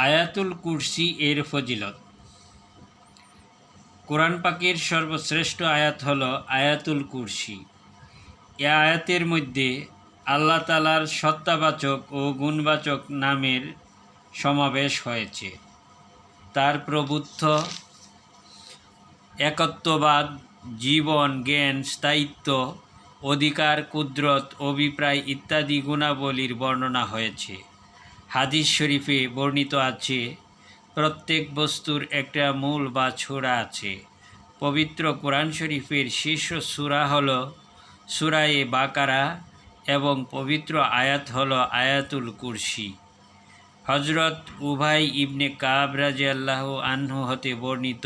আয়াতুল কুরসি এর ফজিলত। কোরআন পাকের সর্বশ্রেষ্ঠ আয়াত হল আয়াতুল কুরসি। এ আয়াতের মধ্যে আল্লাহ তাআলার সত্তাবাচক ও গুণবাচক নামের সমাবেশ হয়েছে। তার প্রভুত্ব, একত্ববাদ, জীবন, জ্ঞান, স্থায়িত্ব, অধিকার, কুদরত, অভিপ্রায় ইত্যাদি গুণাবলীর বর্ণনা হয়েছে। হাদিস শরীফে বর্ণিত আছে, প্রত্যেক বস্তুর একটা মূল বা ছোরা আছে। পবিত্র কোরআন শরীফের শীর্ষ সূরা হল সূরায়ে বাকারা এবং পবিত্র আয়াত হল আয়াতুল কুরসি। হযরত উবাই ইবনে কাব রাদিয়াল্লাহু আনহু হতে বর্ণিত,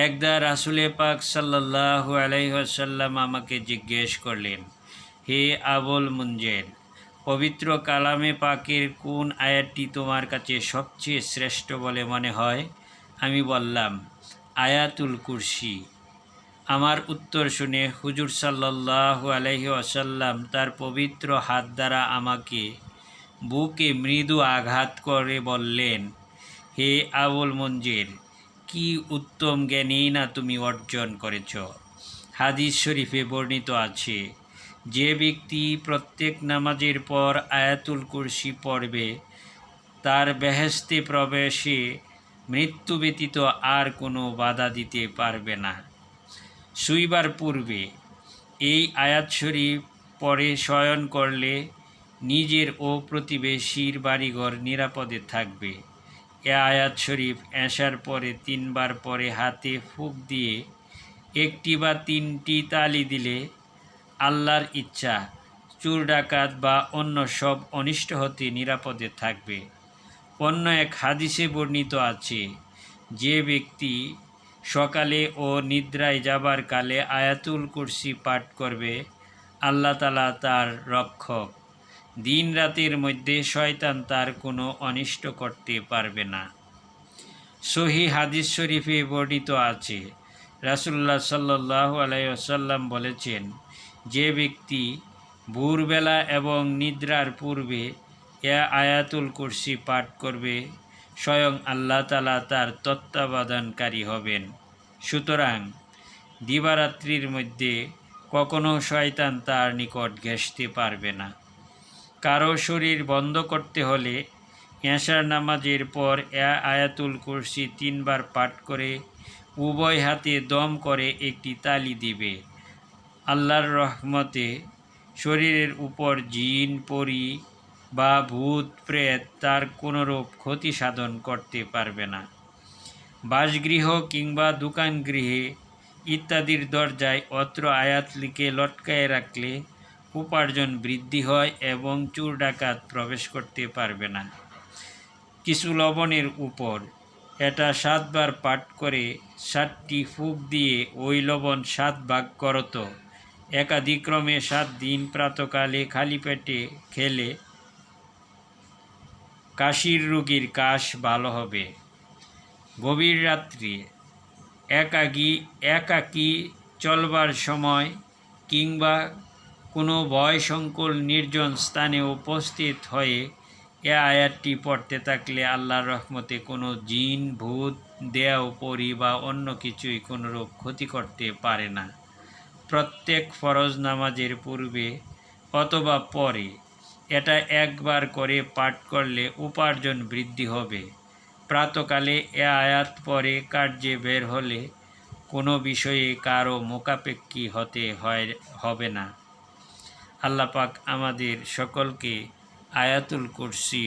একদা রাসূলে পাক সাল্লাল্লাহু আলাইহি ওয়াসাল্লাম আমাকে জিজ্ঞেস করলেন, হে আবুল মুনজির, পবিত্র কালামে পাকের কোন আয়াতটি তোমার কাছে সবচেয়ে শ্রেষ্ঠ বলে মনে হয়? আমি বললাম, আয়াতুল কুরসি। আমার উত্তর শুনে হুজুর সাল্লাল্লাহু আলাইহি ওয়াসাল্লাম তার পবিত্র হাত দ্বারা আমাকে বুকে মৃদু আঘাত করে বললেন, হে আবুল মুনজির, কি উত্তম জ্ঞানই না তুমি অর্জন করেছ। হাদিস শরীফে বর্ণিত আছে, যে ব্যক্তি প্রত্যেক নামাজের পর আয়াতুল কুরসি পড়বে, তার বেহেশতে প্রবেশে মৃত্যু ব্যতীত আর কোনো বাধা দিতে পারবে না। শুইবার পূর্বে এই আয়াত শরীফ পড়ে শয়ন করলে নিজের ও প্রতিবেশীর বাড়িঘর নিরাপদে থাকবে। এ আয়াত শরীফ এশার পরে 3 বার পরে হাতে ফুঁক দিয়ে 1টি বা 3টি তালি দিলে আল্লাহর ইচ্ছা চোর ডাকাত বা অন্য সব অনিষ্ট হতে নিরাপদে থাকবে। অন্য এক হাদিসে বর্ণিত আছে, যে ব্যক্তি সকালে ও নিদ্রায় যাবার কালে আয়াতুল কুরসি পাঠ করবে, আল্লাহ তাআলা তার রক্ষক। দিন রাতের মধ্যে শয়তান তার কোনো অনিষ্ট করতে পারবে না। সহিহ হাদিস শরীফে বর্ণিত আছে, রাসূলুল্লাহ সাল্লাল্লাহু আলাইহি ওয়াসাল্লাম বলেছেন, যে ব্যক্তি ভোরবেলা এবং নিদ্রার পূর্বে এ আয়াতুল কুরসি পাঠ করবে, স্বয়ং আল্লাহ তাআলা তার তত্ত্বাবধানকারী হবেন। সুতরাং দিবারাত্রির মধ্যে কখনো শয়তান তার নিকট ঘেঁষতে পারবে না। কারো শরীর বন্ধ করতে হলে এশার নামাজের পর আয়াতুল কুরসি 3 বার পাঠ করে উভয় হাতে দম করে 1টি তালি দিবে। আল্লাহর রহমতে শরীরের উপর জিন, পরী বা ভূত প্রেত তার কোনোরূপ ক্ষতি সাধন করতে পারবে না। বাসগৃহ কিংবা দোকানগৃহে ইত্যাদির দরজায় অত্র আয়াত লিখে লটকায়ে রাখলে উপার্জন বৃদ্ধি হয় এবং চোর ডাকাত প্রবেশ করতে পারবে না। কিছু লবণের উপর এটা 7 বার পাঠ করে 7টি ফুঁক দিয়ে ওই লবণ 7 ভাগ করত। একাদিক্রমে 7 দিন প্রাতকালে খালি পেটে খেলে কাশির রোগীর কাশ ভালো হবে। গভীর রাত্রে একাকী চলবার সময় কিংবা কোনো ভয়সংকুল নির্জন স্থানে উপস্থিত হয়ে এ আয়াতটি পড়তে থাকলে আল্লাহর রহমতে কোনো জিন, ভূত, দেও, পরী বা অন্য কিছুই কোনোরূপ ক্ষতি করতে পারে না। প্রত্যেক ফরজ নামাজের পূর্বে অথবা পরে এটা 1 বার করে পাঠ করলে উপার্জন বৃদ্ধি হবে। প্রাতকালে এ আয়াত পরে কার্যে বের হলে কোনো বিষয়ে কারো মুখাপেক্ষী হতে হবে না। আল্লাহ পাক আমাদের সকলকে আয়াতুল কুরসি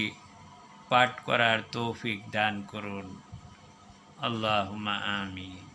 পাঠ করার তৌফিক দান করুন। আল্লাহুম্মা আমিন।